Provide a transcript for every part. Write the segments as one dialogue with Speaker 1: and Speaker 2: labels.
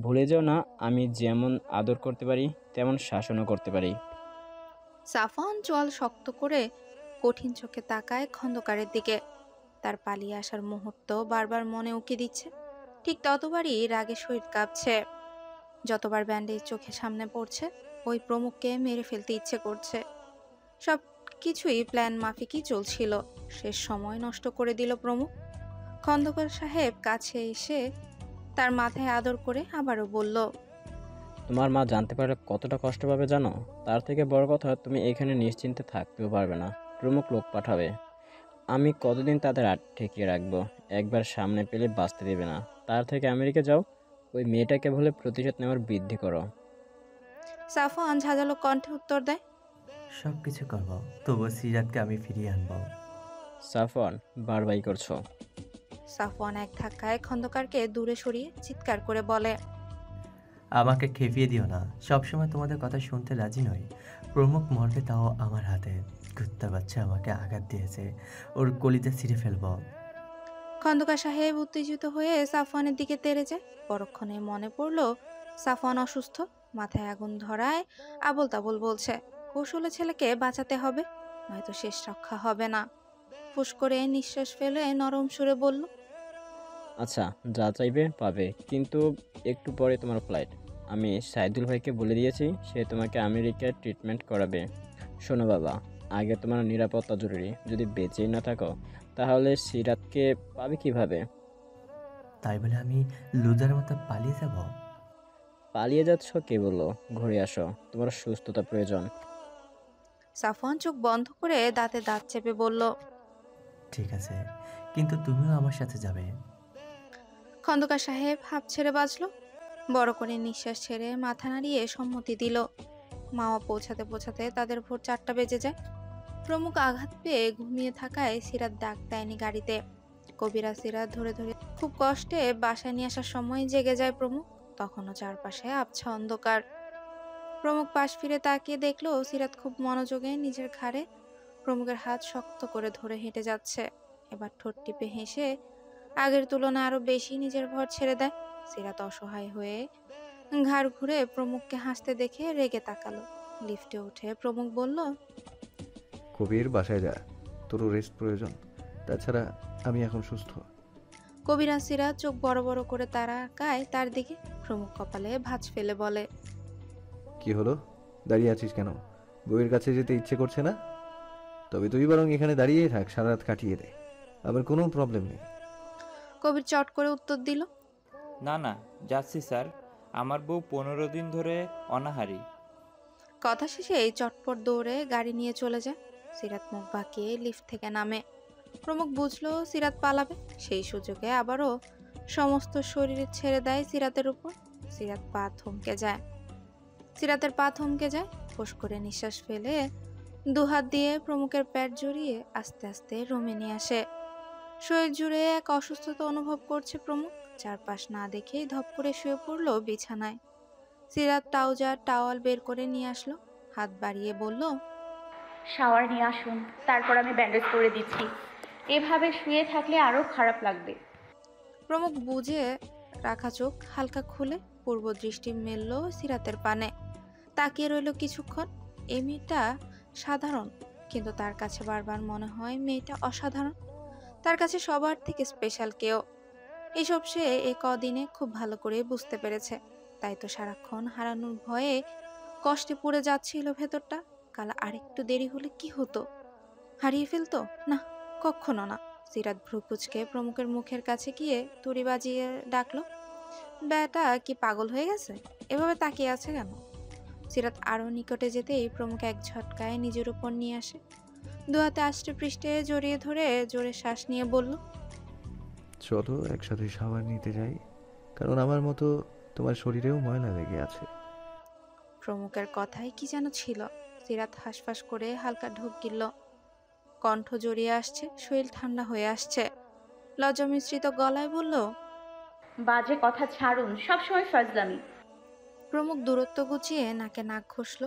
Speaker 1: ভুলে যেও না, আমি যেমন আদর করতে পারি তেমন শাসনও করতে পারি।
Speaker 2: সাফওয়ান চোয়াল শক্ত করে কঠিন চোখে তাকায় খন্দকারের দিকে। তার পালিয়ে আসার মুহূর্ত বারবার মনে উকি দিচ্ছে। ঠিক ততবারই রাগে শরীর কাঁপছে। যতবার ব্যান্ডেজ চোখের সামনে পড়ছে, ওই প্রমুখকে মেরে ফেলতে ইচ্ছে করছে। সব কিছুই প্ল্যান মাফিকই চলছিল। শেষ সময় নষ্ট করে দিল প্রমুখ। খন্দকার সাহেব কাছে এসে তার মাথায় আদর করে আবারও বলল,
Speaker 1: তোমার মা জানতে পারলে কতটা কষ্ট পাবে জানো? তার থেকে বড় কথা, তুমি এখানে নিশ্চিন্তে থাকতেও পারবে না। প্রমুখ লোক পাঠাবে। আমি কতদিন তাদের ঠেকিয়ে রাখবো? একবার সামনে পেলে বাঁচতে দেবে না। তার থেকে আমেরিকা যাও, ওই মেয়েটাকে বলে প্রতিশোধ নেওয়ার বৃদ্ধি করো।
Speaker 2: সাফওয়ান ঝাঁঝালো কণ্ঠে উত্তর দেয়।
Speaker 3: সব কিছু করবো, তবুও সিরাতকে আমি ফিরিয়ে আনবো।
Speaker 1: সাফওয়ান, বারবাই করছো।
Speaker 2: সাফওয়ান এক ধাক্কায় খন্দকারকে দূরে সরিয়ে চিৎকার করে বলে,
Speaker 3: আমাকে খেপিয়ে দিও না, সবসময় তোমাদের কথা শুনতে রাজি নই। প্রমুখ মরবে তাও আমার হাতে। কুত্তার বাচ্চা আমাকে আঘাত দিয়েছে, ওর কলিজা ছিঁড়ে ফেলবো।
Speaker 2: খন্দকার সাহেব উত্তেজিত হয়ে সাফওয়ানের দিকে তেড়ে যায়। পরক্ষণে মনে পড়ল সাফওয়ান অসুস্থ, মাথায় আগুন ধরায় আবোল তাবোল বলছে। কৌশলে ছেলেকে বাঁচাতে হবে, নয়তো শেষ রক্ষা হবে না। ফুস করে নিঃশ্বাস ফেলে নরম সুরে বলল,
Speaker 1: আচ্ছা, যা চাইবে পাবে, কিন্তু একটু পরে তোমার ফ্লাইট। আমি সাইদুল ভাইকে বলে দিয়েছি, সে তোমাকে আমেরিকায় ট্রিটমেন্ট করাবে। শোনো বাবা, আগে তোমার নিরাপত্তা জরুরি। যদি বেঁচেই না থাকো, তাহলে সিরাতকে পাবে কিভাবে?
Speaker 3: তাই বলে আমি লুজার মতো পালিয়ে যাব?
Speaker 1: পালিয়ে যাচ্ছ কে বললো? ঘুরে আসো, তোমার সুস্থতা প্রয়োজন।
Speaker 2: সাফওয়ান চোখ বন্ধ করে দাঁতে দাঁত চেপে বলল।
Speaker 3: ঠিক আছে, কিন্তু তুমিও আমার সাথে যাবে।
Speaker 2: খন্দকার সাহেব হাঁপ ছেড়ে বাঁচল। বড় করে নিঃশ্বাস ছেড়ে মাথা নাড়িয়ে সম্মতি দিল। মাওয়া পৌঁছাতে পৌঁছাতে তাদের ভোর 4টা বেজে যায়। প্রমুখ আঘাত পেয়ে ঘুমিয়ে থাকায় সিরাত ডাক দেয়নি গাড়িতে। কবিরা সিরাত ধরে ধরে খুব কষ্টে বাসায় নিয়ে আসার সময় জেগে যায় প্রমুখ। তখনও চারপাশে আবছা অন্ধকার। প্রমুখ পাশ ফিরে তাকিয়ে দেখলো সিরাত খুব মনোযোগে নিজের ঘাড়ে প্রমুখের হাত শক্ত করে ধরে হেঁটে যাচ্ছে। এবার ঠোঁট টিপে হেসে আগের তুলনায় আরো বেশি নিজের ভর ছেড়ে দেয়। সিরাত অসহায় হয়ে ঘাড় ঘুরে প্রমুখকে হাসতে দেখে রেগে তাকালো। লিফটে উঠে প্রমুখ বলল,
Speaker 4: কবির বাসায় যা, তোরও রেস্ট প্রয়োজন। তাছাড়া আমি এখন সুস্থ।
Speaker 2: কবিরা সিরাত চোখ বড় বড় করে তাকায় তার দিকে। প্রমুখ কপালে ভাঁজ ফেলে বলে,
Speaker 4: কি হলো? দাঁড়িয়ে আছিস কেন? বউয়ের কাছে যেতে ইচ্ছে করছে না? তবে তুই বরং এখানে দাঁড়িয়েই থাক, সারা রাত কাটিয়ে দে। আমার কোনো প্রবলেম নেই।
Speaker 2: কবির চট করে উত্তর দিল,
Speaker 5: না না, যাচ্ছি স্যার। আমার বউ 15 দিন ধরে অনাহারী।
Speaker 2: কথা শেষে চটপট দৌড়ে গাড়ি নিয়ে চলে যায়। সিরাত মুখ বাঁকিয়ে লিফট থেকে নামে। প্রমুখ বুঝলো সিরাত পালাবে, সেই সুযোগে আবারও সমস্ত শরীর ছেড়ে দেয় সিরাতের উপর। সিরাত পা থমকে যায়। সিরাতের পা থমকে যায়। ফোঁস করে নিঃশ্বাস ফেলে দুহাত দিয়ে প্রমুখের পেট জড়িয়ে আস্তে আস্তে রুমে নিয়ে আসে। শরীর জুড়ে এক অসুস্থতা অনুভব করছে প্রমুখ। চারপাশ না দেখেই ধপ করে শুয়ে পড়ল বিছানায়। সিরাত ট্রাউজার টাওয়াল বের করে নিয়ে আসলো। হাত বাড়িয়ে বলল,
Speaker 6: শাওয়ার নিয়ে আসুন, তারপর আমি ব্যান্ডেজ করে দিচ্ছি। এভাবে শুয়ে থাকলে আরো খারাপ লাগবে।
Speaker 2: প্রমুখ বুঝে রাখা চোখ হালকা খুলে পূর্ব দৃষ্টি মেলল সিরাতের পানে। তাকিয়ে রইল কিছুক্ষণ। এই মেয়েটা সাধারণ, কিন্তু তার কাছে বারবার মনে হয় মেয়েটা অসাধারণ। তার কাছে সবার থেকে স্পেশাল কেউ। এসব সে এ কদিনে খুব ভালো করে বুঝতে পেরেছে। তাই তো সারাক্ষণ হারানোর ভয়ে কষ্টে পুড়ে যাচ্ছিল ভেতরটা। কাল আরেকটু দেরি হলে কি হতো? হারিয়ে ফেলতো? না, কখনো না। সিরাত ভ্রু কুচকে প্রমুখের মুখের কাছে গিয়ে তুড়ি বাজিয়ে ডাকলো, ব্যাটা কি পাগল হয়ে গেছে? এভাবে তাকিয়ে আছে কেন? সিরাত আরো নিকটে যেতেই প্রমুখ এক ঝটকায় নিজের উপর নিয়ে আসে। দু হাতে আষ্টে পৃষ্ঠে জড়িয়ে ধরে জোরে শ্বাস নিয়ে বলল,
Speaker 4: চলো একসাথে শাওয়ার নিতে যাই, কারণ আমার মতো তোমার শরীরেও ময়লা লেগে আছে।
Speaker 2: প্রমুখের কথায় কি যেন ছিল। সিরাত হাঁসফাঁস করে হালকা ঢোক গিলল। কণ্ঠ জড়িয়ে আসছে, শরীর ঠান্ডা হয়ে আসছে। লজ্জা মিশ্রিত গলায় বলল,
Speaker 6: বাজে কথা ছাড়ুন, সবসময় ফাজলামি।
Speaker 2: প্রমুখ দূরত্ব গুছিয়ে নাকে নাক ঘষল।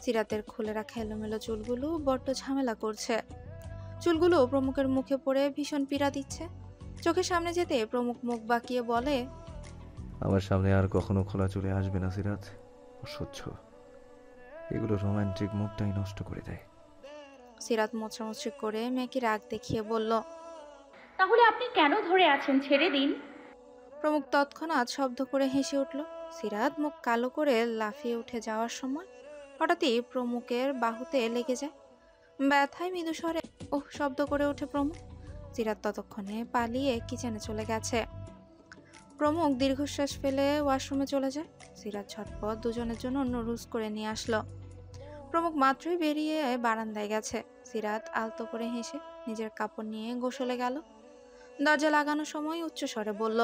Speaker 2: সিরাতের খুলে রাখা এলোমেলো চুলগুলো বড্ড ঝামেলা করছে। চুলগুলো প্রমুখের মুখে পড়ে ভীষণ পীড়া দিচ্ছে। চোখের সামনে যেতে প্রমুখ মুখ বাঁকিয়ে বলে,
Speaker 4: আমার সামনে আর কখনো খোলা চলে আসবে না সিরাত, অসহ্য। এগুলো রোমান্টিক মুডটাই নষ্ট করে দেয়।
Speaker 2: সিরাত মোছামুছি করে মেয়েকে রাগ দেখিয়ে বলল।
Speaker 6: তাহলে আপনি কেন ধরে আছেন? ছেড়ে দিন।
Speaker 2: প্রমুখ তৎক্ষণাৎ শব্দ করে হেসে উঠল। সিরাত মুখ কালো করে লাফিয়ে উঠে যাওয়ার সময় হঠাৎই প্রমুখের বাহুতে লেগে যায়। ব্যথায় মৃদু স্বরে ওহ শব্দ করে ওঠে প্রমুখ। সিরাত ততক্ষণে পালিয়ে কিচেনে চলে গেছে। প্রমুখ দীর্ঘশ্বাস ফেলে ওয়াশরুমে চলে যায়। সিরাত ঝটপট দুজনের জন্য নুডলস করে নিয়ে আসলো। প্রমুখ মাত্রই বেরিয়ে বারান্দায় গেছে। সিরাত আলতো করে হেসে নিজের কাপড় নিয়ে গোসলে গেল। দরজা লাগানোর সময় উচ্চস্বরে বলল,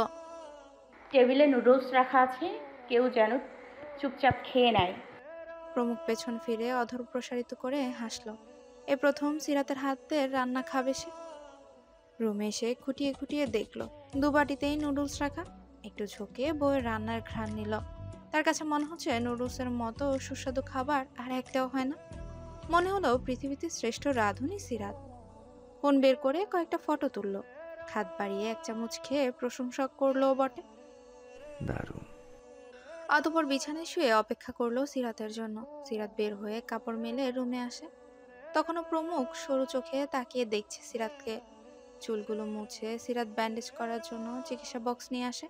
Speaker 6: টেবিলে নুডলস রাখা আছে, কেউ যেন চুপচাপ খেয়ে নেয়।
Speaker 2: প্রমুখ পেছন ফিরে অধর প্রসারিত করে হাসল। এ প্রথম সিরাতের হাতের রান্না খাবে সে। রুমে এসে খুঁটিয়ে খুঁটিয়ে দেখলো দুবাটিতেই নুডলস রাখা। একটু ঝুঁকে বউয়ের রান্নার ঘ্রাণ নিল। তার কাছে মনে হচ্ছে নুডলসের মতো সুস্বাদু খাবার আর একটাও হয় না। মনে হলো পৃথিবীতে শ্রেষ্ঠ রাঁধুনি সিরাত। ফোন বের করে কয়েকটা ফটো তুলল। হাত বাড়িয়ে এক চামচ খেয়ে প্রশংসা করলো বটে।
Speaker 4: দারুণ।
Speaker 2: অতঃপর বিছানায় শুয়ে অপেক্ষা করলো সিরাতের জন্য। সিরাত বের হয়ে কাপড় মেলে রুমে আসে। তখনও প্রমুখ সরু চোখে তাকিয়ে দেখছে সিরাতকে। চুলগুলো মুছে সিরাত ব্যান্ডেজ করার জন্য চিকিৎসা বক্স নিয়ে আসে।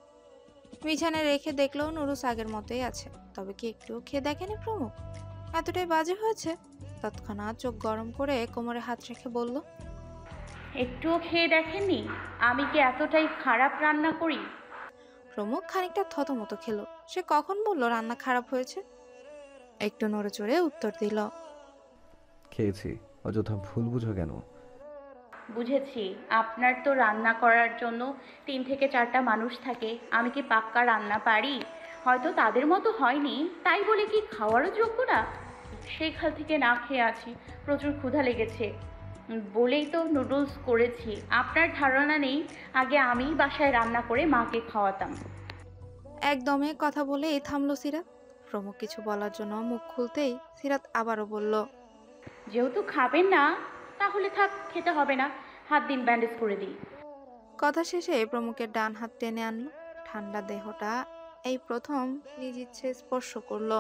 Speaker 2: বিছানায় রেখে দেখলো নুডলস আগের মতোই আছে। তবে কি একটু খেয়ে দেখেনি প্রমুখ? এতটাই বাজে হয়েছে? তৎক্ষণাৎ চোখ গরম করে কোমরে হাত রেখে বলল,
Speaker 6: একটুও খেয়ে দেখেননি? আমি কি এতটাই খারাপ রান্না করি?
Speaker 2: প্রমুখ খানিকটা থতমত খেলো। সে কখন বলল রান্না খারাপ হয়েছে? একটু নড়ে চড়ে উত্তর দিল,
Speaker 4: খেয়েছি, অযথা ভুল বুঝো কেন?
Speaker 6: বুঝেছি, আপনার তো রান্না করার জন্য 3 থেকে 4টা মানুষ থাকে। আমি কি পাক্কা রান্না পারি? হয়তো তাদের মতো হয়নি, তাই বলে কি খাওয়ারও যোগ্য না? সেই কাল থেকে না খেয়ে আছি, প্রচুর ক্ষুধা লেগেছে বলেই তো নুডলস করেছি। আপনার ধারণা নেই, আগে আমিই বাসায় রান্না করে মাকে খাওয়াতাম।
Speaker 2: একদমে কথা বলেই থামলো সিরাত। প্রমুখ কিছু বলার জন্য মুখ খুলতেই সিরাত আবারও বলল,
Speaker 6: যেহেতু খাবেন না, তাহলে থাক, খেতে হবে না। হাত দিন, ব্যান্ডেজ করে দিই।
Speaker 2: কথা শেষে প্রমুখের ডান হাত টেনে আনলো। ঠান্ডা দেহটা এই প্রথম নিজ ইচ্ছে স্পর্শ করলো।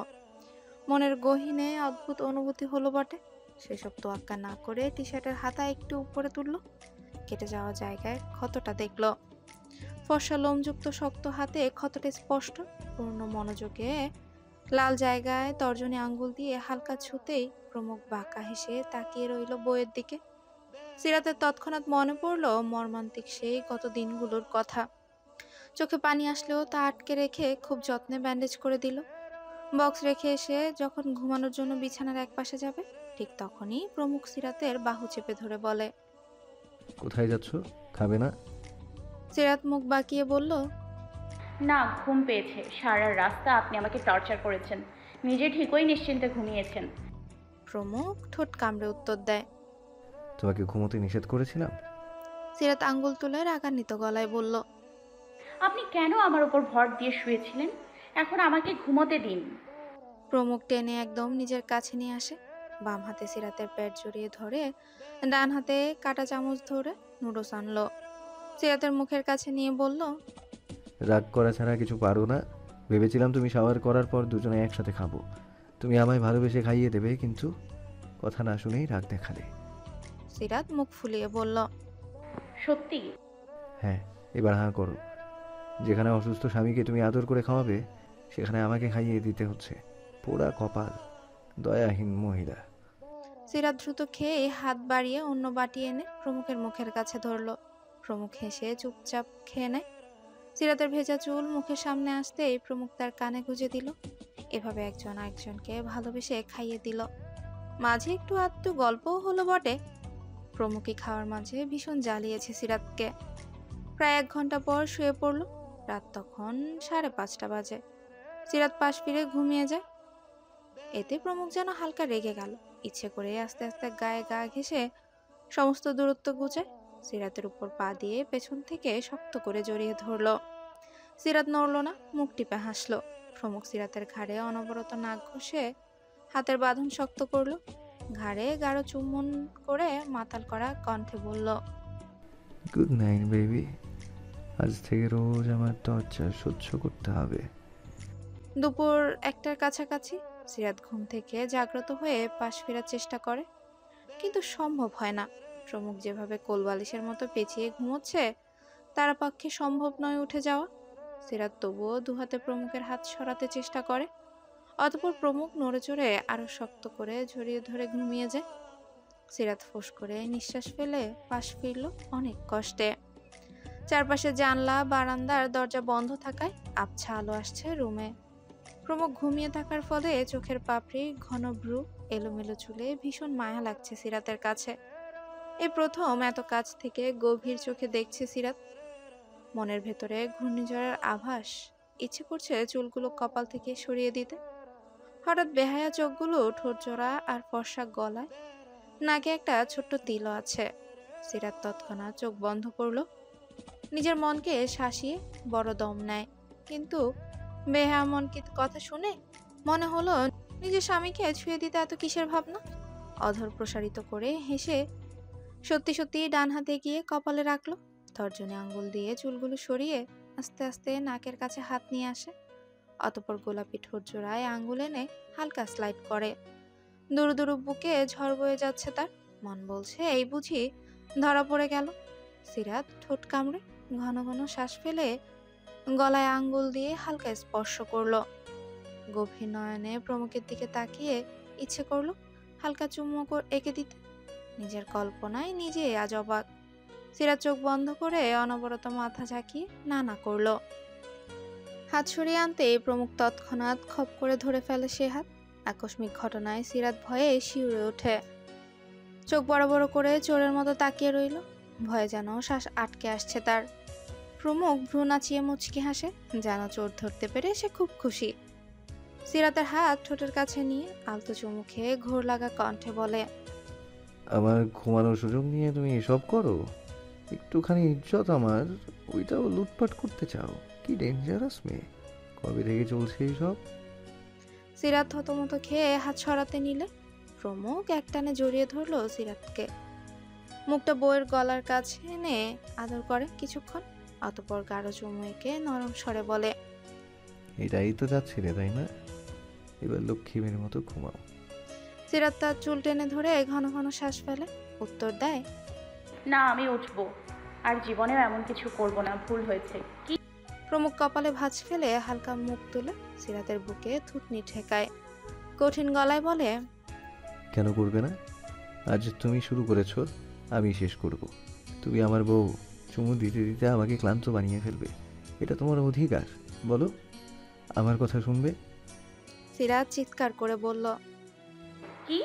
Speaker 2: মনের গহীনে অদ্ভুত অনুভূতি হলো বটে। সেসব তোয়াক্কা না করে টি শার্টের হাতা একটু উপরে তুললো। কেটে যাওয়া জায়গায় ক্ষতটা দেখলো। ফর্সা লোমযুক্ত শক্ত হাতে ক্ষতটা স্পষ্ট। পূর্ণ মনোযোগে লাল জায়গায় তর্জনী আঙ্গুল দিয়ে হালকা ছুতেই প্রমুখ বাঁকা হেসে তাকিয়ে রইল বইয়ের দিকে। সিরাতের তৎক্ষণাৎ মনে পড়ল মর্মান্তিক সেই গত দিনগুলোর কথা। চোখে পানি আসলেও তা আটকে রেখে খুব যত্নে ব্যান্ডেজ করে দিল। বক্স রেখে এসে যখন ঘুমানোর জন্য বিছানার এক পাশে যাবে, ঠিক তখনই প্রমুখ সিরাতের বাহু চেপে ধরে বলে,
Speaker 4: কোথায় যাচ্ছ? খাবে না?
Speaker 2: সিরাত মুখ বাঁকিয়ে বলল,
Speaker 6: না, ঘুম পেয়েছে। সারা রাস্তা আপনি আমাকে টর্চার করেছেন, নিজে ঠিকই নিশ্চিন্তে ঘুমিয়েছেন।
Speaker 2: প্রমুখ ঠোঁট কামড়ে উত্তর দেয়।
Speaker 4: তোমাকে ঘুমোতে নিষেধ করেছিলাম?
Speaker 2: সিরাত আঙ্গুল তুলে রাগান্বিত গলায় বলল,
Speaker 6: আপনি কেন আমার উপর ভর দিয়ে শুয়েছিলেন? এখন আমাকে ঘুমোতে দিন।
Speaker 2: প্রমুখ টেনে একদম নিজের কাছে নিয়ে আসে। বাম হাতে সিরাতের পেট জড়িয়ে ধরে ডান হাতে কাটা চামচ ধরে নুডলস আনলো। সিরাতের মুখের কাছে নিয়ে বলল,
Speaker 4: রাগ করা ছাড়া কিছু পারো না? ভেবেছিলাম তুমি শাওয়ার করার পর দুজনে একসাথে খাবো। তুমি আমায় ভালোবেসে খাইয়ে দেবে, কিন্তু কথা না শুনেই রাগ দেখালে।
Speaker 2: সিরাত মুখ ফুলিয়ে বলল,
Speaker 6: সত্যি?
Speaker 4: হ্যাঁ, এবার হাঁ করো। যেখানে অসুস্থ স্বামীকে তুমি আদর করে খাওয়াবে, সেখানে আমাকে খাইয়ে দিতে হচ্ছে। পোড়া কপাল, দয়াহীন মহিলা।
Speaker 2: সিরাত দ্রুত খেয়ে হাত বাড়িয়ে অন্য বাটি এনে প্রমুখের মুখের কাছে ধরলো। প্রমুখ হেসে চুপচাপ খেয়ে নেয়। সিরাতের ভেজা চুল মুখের সামনে আসতেই প্রমুখ তার কানে গুঁজে দিল। এভাবে একজন আরেকজনকে ভালোবেসে খাইয়ে দিল। মাঝে একটু আধটু গল্পও হলো বটে। প্রমুখী খাওয়ার মাঝে ভীষণ জ্বালিয়েছে সিরাতকে। প্রায় 1 ঘন্টা পর শুয়ে পড়ল। রাত তখন 5:30 বাজে। সিরাত পাশ ফিরে ঘুমিয়ে যায়। এতে প্রমুখ যেন হালকা রেগে গেল। ইচ্ছে করে আস্তে আস্তে গায়ে গা ঘেঁষে সমস্ত দূরত্ব ঘুচায়। সিরাতের উপর পা দিয়ে পেছন থেকে শক্ত করে জড়িয়ে ধরল। সিরাত নড়ল না, মুখ টিপে হাসল। প্রমুখ সিরাতের ঘাড়ে অনবরত নাক ঘষে হাতের বাঁধন শক্ত করল। ঘাড়ে গাঢ় চুম্বন করে মাতাল করা কণ্ঠে বলল,
Speaker 4: গুড নাইট বেবি। আজ থেকে রোজ আমার টর্চার সহ্য করতে হবে।
Speaker 2: দুপুর 1টার কাছাকাছি সিরাত ঘুম থেকে জাগ্রত হয়ে পাশ ফেরার চেষ্টা করে, কিন্তু সম্ভব হয় না। প্রমুখ যেভাবে কোলবালিশের মতো পেঁচিয়ে ঘুমোচ্ছে, তার পক্ষে সম্ভব নয় উঠে যাওয়া। সিরাত তবুও দুহাতে প্রমুখের হাত সরাতে চেষ্টা করে। অতঃপর প্রমুখ নড়ে চড়ে আরো শক্ত করে জড়িয়ে ধরে ঘুমিয়ে যায়। সিরাত ফোঁস করে নিঃশ্বাস ফেলে পাশ ফিরল অনেক কষ্টে। চারপাশে জানলা বারান্দার দরজা বন্ধ থাকায় আবছা আলো আসছে রুমে। প্রমুখ ঘুমিয়ে থাকার ফলে চোখের পাপড়ি, ঘন ভ্রু, এলোমেলো চুলে ভীষণ মায়া লাগছে সিরাতের কাছে। এই প্রথম এত কাছ থেকে গভীর চোখে দেখছে সিরাত। মনের ভেতরে ঘূর্ণিঝড়ের আভাস। ইচ্ছে করছে চুলগুলো কপাল থেকে সরিয়ে দিতে। হঠাৎ বেহায়া চোখগুলো ঠোঁটজোড়া আর ফর্সা গলায়, নাকে একটা ছোট্ট তিলও আছে। সিরাত তৎক্ষণাৎ চোখ বন্ধ করলো। নিজের মনকে শাসিয়ে বড় দম নেয়, কিন্তু বেহায়া মনকে কথা শুনে মনে হলো নিজের স্বামীকে ছুঁয়ে দিতে এত কিসের ভাবনা। অধর প্রসারিত করে হেসে সত্যি সত্যি ডান হাতে গিয়ে কপালে রাখলো। তর্জনী আঙ্গুল দিয়ে চুলগুলো সরিয়ে আস্তে আস্তে নাকের কাছে হাত নিয়ে আসে। অতঃপর গোলাপি ঠোঁট জোড়ায় আঙ্গুল এনে হালকা স্লাইড করে। দুরু দুরু বুকে ঝড় বয়ে যাচ্ছে তার। মন বলছে এই বুঝি ধরা পড়ে গেল। সিরাত ঠোঁট কামড়ে ঘন ঘন শ্বাস ফেলে গলায় আঙ্গুল দিয়ে হালকা স্পর্শ করলো। গভীর নয়নে প্রমুখের দিকে তাকিয়ে ইচ্ছে করলো হালকা চুম্বক এঁকে দিতে। নিজের কল্পনায় নিজে আজ অবাক। সিরাত চোখ বন্ধ করে অনবরত মাথা ঝাঁকিয়ে না করলো। হাত সরিয়ে আনতে প্রমুখ তৎক্ষণাৎ খপ করে ধরে ফেলে সে হাত। আকস্মিক ঘটনায় সিরাত ভয়ে শিউরে ওঠে। চোখ বড় বড় করে চোরের মতো তাকিয়ে রইল। ভয়ে যেন শ্বাস আটকে আসছে তার। প্রমুখ ভ্রু নাচিয়ে মুচকি হাসে, যেন চোর ধরতে পেরে সে খুব খুশি। সিরাতের হাত ঠোঁটের কাছে নিয়ে আলতো চুমু খেয়ে ঘোর লাগা কণ্ঠে বলে,
Speaker 4: আমার ঘুমানোর সুযোগ নিয়ে তুমি এসব করো? একটুখানি ইজ্জত আমার, ওইটাও লুটপাট করতে চাও? কি ডেঞ্জারাস মেয়ে! কবে থেকে চলছে এইসব?
Speaker 2: সিরাত থতমত খেয়ে হাত সরাতে নিলে প্রমুখ একটানে জড়িয়ে ধরলো সিরাতকে। মুখটা বইয়ের গলার কাছে এনে আদর করে কিছুক্ষণ। অতঃপর গাঢ় চুমু এঁকে নরম স্বরে বলে,
Speaker 4: এটাই তো যাচ্ছিলে তাই না? এবার লক্ষ্মী মেয়ের মতো ঘুমাও।
Speaker 2: সিরাত তার চুল টেনে ধরে ঘন ঘন শ্বাস ফেলে। উত্তর দেয়,
Speaker 6: না, আমি উঠবো। আর জীবনেও এমন কিছু করব না, ভুল হয়েছে। কি?
Speaker 2: প্রমুখ কপালে ভাঁজ ফেলে হালকা মুখ তুলে সিরাতের বুকে থুতনি ঠেকায়। কঠিন গলায় বলে,
Speaker 4: কেন করবে না? আজ তুমি শুরু করেছো, আমি শেষ করব। তুমি আমার বউ, চুমু দিতে দিতে আমাকে ক্লান্ত বানিয়ে ফেলবে। এটা তোমার অধিকার। বলো, আমার কথা শুনবে?
Speaker 2: সিরাত চিৎকার করে বলল,
Speaker 6: কি?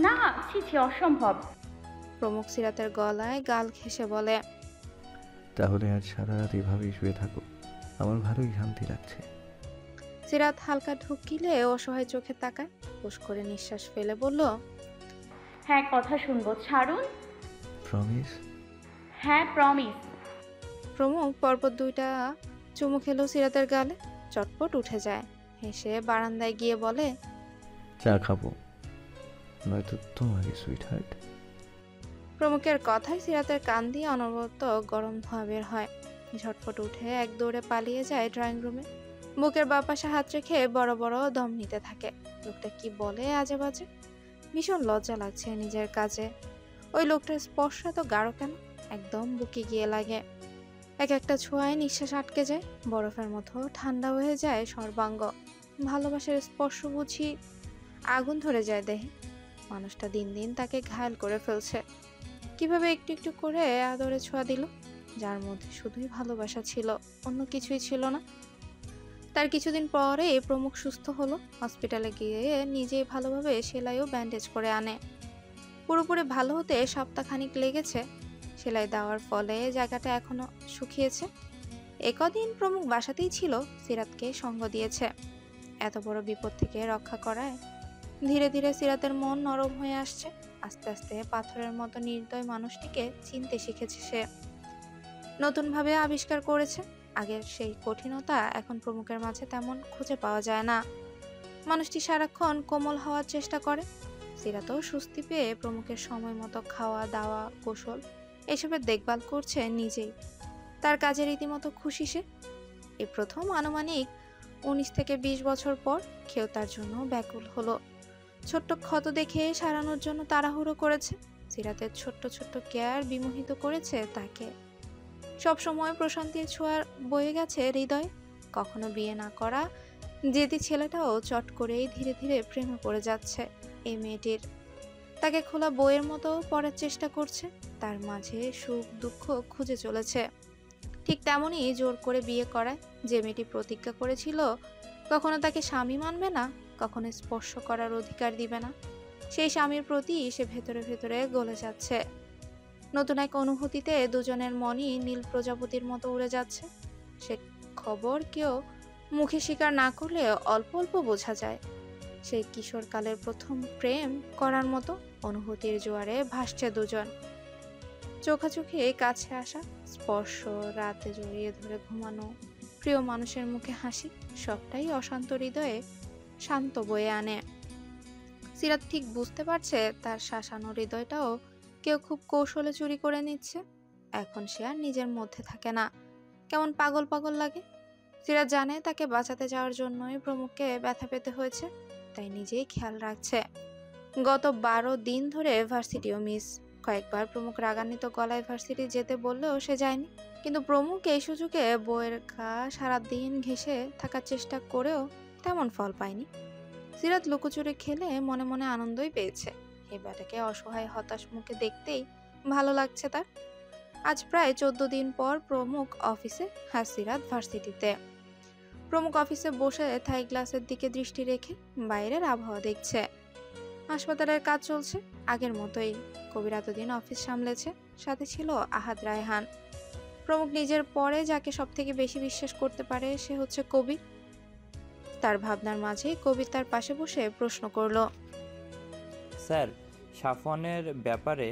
Speaker 6: না, ছি ছি, অসম্ভব।
Speaker 2: প্রমুখ সিরাতের গলায় গাল ঘেঁষে বলে,
Speaker 4: তাহলে আজ সারা রাত এভাবেই শুয়ে থাকো, আমার ভালোই শান্তি লাগছে।
Speaker 2: সিরাত হালকা ঢুকিলে অসহায় চোখে তাকায়। ফুস করে নিঃশ্বাস ফেলে বলল,
Speaker 6: হ্যাঁ, কথা শুনবো, ছাড়ুন।
Speaker 4: প্রমিস?
Speaker 6: হ্যাঁ, প্রমিস।
Speaker 2: প্রমুখ পরপর 2টা চুমু খেলো সিরাতের গালে। চটপট উঠে যায়। হেসে বারান্দায় গিয়ে বলে,
Speaker 4: চা খাবো, নয়তো তোমাকে সুইট হার্ট।
Speaker 2: প্রমুখের কথায় সিরাতের কান দিয়ে অনবরত গরম ধোঁয়া বের হয়। ঝটপট উঠে এক দৌড়ে পালিয়ে যায় ড্রয়িং রুমে। বুকের বাপাশে হাত রেখে বড় বড় দম নিতে থাকে। লোকটা কি বলে আজে বাজে। ভীষণ লজ্জা লাগছে নিজের কাজে। ওই লোকটার স্পর্শ এত গাঢ় কেন? একদম বুকে গিয়ে লাগে। এক একটা ছোঁয়ায় নিঃশ্বাস আটকে যায়। বরফের মতো ঠান্ডা হয়ে যায় সর্বাঙ্গ। ভালোবাসার স্পর্শ বুঝি আগুন ধরে যায় দেহে। মানুষটা দিন দিন তাকে ঘায়েল করে ফেলছে। কিভাবে একটু একটু করে আদরে ছোঁয়া দিল, যার মধ্যে শুধুই ভালোবাসা ছিল, অন্য কিছুই ছিল না। তার কিছুদিন পরে প্রমুখ সুস্থ হলো। হসপিটালে গিয়ে নিজেই ভালোভাবে সেলাই ও ব্যান্ডেজ করে আনে। পুরোপুরি ভালো হতে সপ্তাহখানিক লেগেছে। সেলাই দেওয়ার ফলে জায়গাটা এখনো শুকিয়েছে। একদিন প্রমুখ বাসাতেই ছিল, সিরাতকে সঙ্গ দিয়েছে। এত বড় বিপদ থেকে রক্ষা করায় ধীরে ধীরে সিরাতের মন নরম হয়ে আসছে। আস্তে আস্তে পাথরের মতো নির্দয় মানুষটিকে চিনতে শিখেছে সে। নতুনভাবে আবিষ্কার করেছে। আগের সেই কঠিনতা এখন প্রমুখের মাঝে তেমন খুঁজে পাওয়া যায় না। মানুষটি সারাক্ষণ কোমল হওয়ার চেষ্টা করে। সিরাতও স্বস্তি পেয়ে প্রমুখের সময় মতো খাওয়া দাওয়া, গোসল এসবের দেখভাল করছে নিজেই। তার কাজে রীতিমতো খুশি সে। এই প্রথম আনুমানিক 19 থেকে 20 বছর পর কেউ তার জন্য ব্যাকুল হলো। ছোট্ট ক্ষত দেখে সারানোর জন্য তাড়াহুড়ো করেছে। সিরাতের ছোট্ট ছোট্ট কেয়ার বিমোহিত করেছে তাকে। সবসময় প্রশান্তির ছোঁয়া বয়ে গেছে হৃদয়ে। কখনো বিয়ে না করা জেদি ছেলেটাও চট করেই ধীরে ধীরে প্রেমে পড়ে যাচ্ছে এই মেয়েটির। তাকে খোলা বইয়ের মতো পড়ার চেষ্টা করছে, তার মাঝে সুখ দুঃখ খুঁজে চলেছে। ঠিক তেমনই জোর করে বিয়ে করায় যে মেয়েটি প্রতিজ্ঞা করেছিল কখনো তাকে স্বামী মানবে না, কখনো স্পর্শ করার অধিকার দিবে না, সেই স্বামীর প্রতি সে ভেতরে ভেতরে গলে যাচ্ছে। নতুন এক অনুভূতিতে দুজনের মনই নীল প্রজাপতির মতো উড়ে যাচ্ছে। সে খবর কেউ মুখে স্বীকার না করলে অল্প অল্প বোঝা যায়। সেই কিশোরকালের প্রথম প্রেম করার মতো অনুভূতির জোয়ারে ভাসছে দুজন। চোখাচোখি কাছে আসা, স্পর্শ, রাতে জড়িয়ে ধরে ঘুমানো, প্রিয় মানুষের মুখে হাসি, সবটাই অশান্ত হৃদয়ে শান্ত বয়ে আনে। সিরাত ঠিক বুঝতে পারছে তার শাসানো হৃদয়টাও কেউ খুব কৌশলে চুরি করে নিচ্ছে। এখন সে আর নিজের মধ্যে থাকে না, কেমন পাগল পাগল লাগে। সিরাত জানে তাকে বাঁচাতে যাওয়ার জন্যই প্রমুখকে ব্যথা পেতে হয়েছে, তাই নিজেই খেয়াল রাখছে। গত 12 দিন ধরে ভার্সিটিও মিস। কয়েকবার প্রমুখ রাগান্বিত গলায় ভার্সিটি যেতে বললেও সে যায়নি। কিন্তু প্রমুখ এই সুযোগে বইয়ের গা সারাদিন ঘেঁষে থাকার চেষ্টা করেও তেমন ফল পায়নি। সিরাত লুকোচুরি খেলে মনে মনে আনন্দই পেয়েছে। এই বেটাকে অসহায় হতাশ মুখে দেখতেই ভালো লাগছে তার। আজ প্রায় 14 দিন পর প্রমুখ অফিসে, আর সিরাত ভার্সিটিতে। প্রমুখ অফিসে বসে থাই গ্লাসের দিকে দৃষ্টি রেখে বাইরের আবহাওয়া দেখছে। হাসপাতালের কাজ চলছে আগের মতোই। কবির এতদিন অফিস সামলেছে, সাথে ছিল আহাদ রায়হান। প্রমুখ নিজের পরে যাকে সব থেকে বেশি বিশ্বাস করতে পারে সে হচ্ছে কবির। তার ভাবনার মাঝে কবির তার পাশে বসে প্রশ্ন করলো,
Speaker 5: স্যার, সাফওয়ানের ব্যাপারে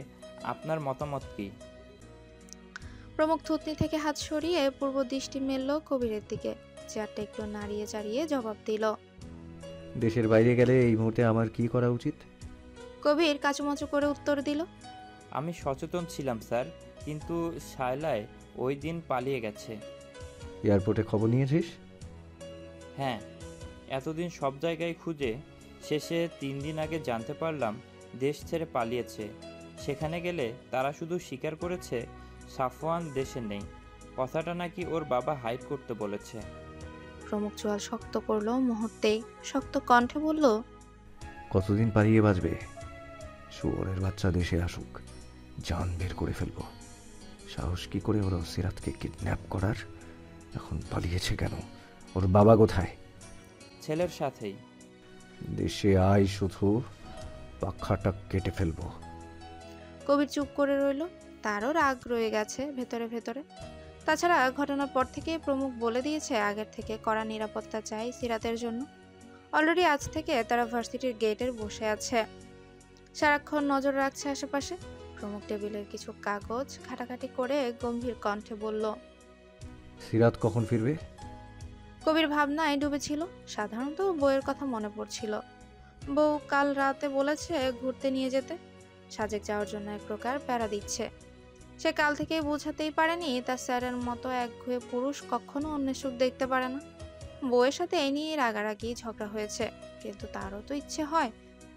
Speaker 5: আপনার মতামত কি?
Speaker 2: প্রমুখ থুতনি থেকে হাত সরিয়ে পূর্ব দৃষ্টি মেলল কবিরের দিকে। চেয়ারটা একটু নাড়িয়ে চাড়িয়ে জবাব দিল,
Speaker 4: দেশের বাইরে গেলে এই মুহূর্তে আমার কি করা উচিত?
Speaker 2: কবির কাচুমাচু করে উত্তর দিল,
Speaker 5: আমি সচেতন ছিলাম স্যার, কিন্তু শায়লায় ওই দিন পালিয়ে গেছে।
Speaker 4: এয়ারপোর্টে খবর নিয়েছিস?
Speaker 5: হ্যাঁ, এতদিন সব জায়গায় খুঁজে শেষে 3 দিন আগে জানতে পারলাম দেশ ছেড়ে পালিয়েছে। সেখানে গেলে তারা শুধু স্বীকার করেছে সাফওয়ান দেশে নেই, কথাটা নাকি ওর বাবা হাইড করতে বলেছে।
Speaker 2: প্রমুখ চোয়াল শক্ত করলো মুহূর্তেই, শক্ত কণ্ঠে বলল,
Speaker 4: কতদিন পালিয়ে বাঁচবে? শুয়োরের বাচ্চা দেশে আসুক, জান বের করে ফেলবো। সাহস কি করে ওরা সিরাতকে কিডন্যাপ করার? এখন পালিয়েছে কেন? ওর বাবা কোথায়?
Speaker 5: ছেলের সাথেই।
Speaker 4: দেশে আয়, শুধু পাখাটা কেটে ফেলবো।
Speaker 2: কবির চুপ করে রইল। তারও রাগ রয়ে গেছে ভেতরে ভেতরে। তাছাড়া ঘটনার পর থেকে প্রমুখ বলে দিয়েছে আগের থেকে কড়া নিরাপত্তা চাই সিরাতের জন্য। অলরেডি আজ থেকে তারা ভার্সিটির গেটের বসে আছে, সারাক্ষণ নজর রাখছে আশেপাশে। প্রমুখ টেবিলের কিছু কাগজ ঘাটাঘাটি করে গম্ভীর কণ্ঠে বলল,
Speaker 4: সিরাত কখন ফিরবে?
Speaker 2: কবির ভাবনায় ডুবেছিল। সাধারণত বইয়ের কথা মনে পড়ছিল। বউ কাল রাতে বলেছে ঘুরতে নিয়ে যেতে। সাজেক যাওয়ার জন্য এক প্রকার প্যারা দিচ্ছে। সে কাল থেকেই বোঝাতেই পারেনি তার স্যারের মতো একঘেয়ে পুরুষ কখনো অন্যের সুখ দেখতে পারে না। বউয়ের সাথে এই নিয়ে রাগারাগি ঝগড়া হয়েছে, কিন্তু তারও তো ইচ্ছে হয়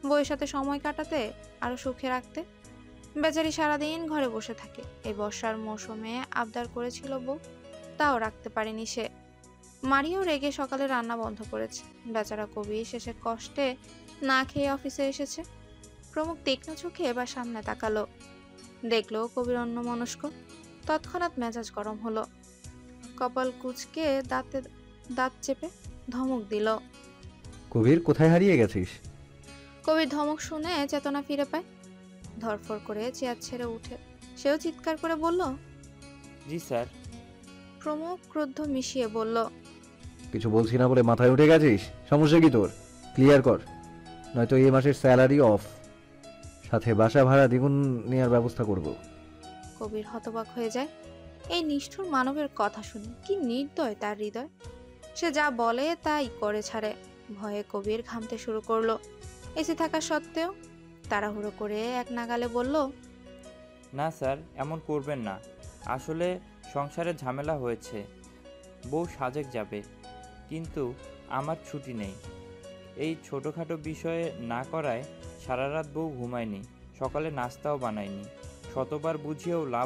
Speaker 2: বউয়ের সাথে সময় কাটাতে, আরো সুখে রাখতে। বেচারি সারাদিন ঘরে বসে থাকে। এই বর্ষার মৌসুমে আবদার করেছিল বউ, তাও রাখতে পারেনি সে। মারিও রেগে সকালে রান্না বন্ধ করেছে। বেচারা কবি শেষে কষ্টে না খেয়ে অফিসে এসেছে। প্রমুখ তীক্ষ্ণ চোখে এবার সামনে তাকালো, দেখলো কবির অন্যমনস্ক। তৎক্ষণাৎ মেজাজ গরম হলো। কপাল কুঁচকে দাঁত চেপে ধমক দিল।
Speaker 4: কবির, কোথায় হারিয়ে গেছিস?
Speaker 2: কবির ধমক শুনে চেতনা ফিরে পায়। ধরফর করে চেয়ার ছেড়ে উঠে সেও চিৎকার করে বলল,
Speaker 5: জি স্যার।
Speaker 2: প্রমুখ ক্রুদ্ধ মিশিয়ে বলল,
Speaker 4: কিছু বলছি না বলে মাথায় উঠে গেছিস? সমস্যা কি তোর? ক্লিয়ার কর, নয়তো এই মাসের স্যালারি অফ, সাথে বাসা ভাড়া দ্বিগুণ নেওয়ার ব্যবস্থা করব।
Speaker 2: কবির হতবাক হয়ে যায় এই নিষ্ঠুর মানবের কথা শুনে। কি নির্দয় তার হৃদয়! সে যা বলে তাই করে ছাড়ে। ভয়ে কবির ঘামতে শুরু করলো। এসি থাকা সত্ত্বেও তাড়াহুড়ো করে এক নাগালে বলল,
Speaker 5: না স্যার, এমন করবেন না। আসলে সংসারে ঝামেলা হয়েছে, বউ সাজেক যাবে, কিন্তু আমার ছুটি নেই। এই ছোটোখাটো বিষয়ে না করায় সারা রাত বউ ঘুমায়নি, সকালে নাস্তাও বানায়নি। শতবার বুঝিয়েও লাভ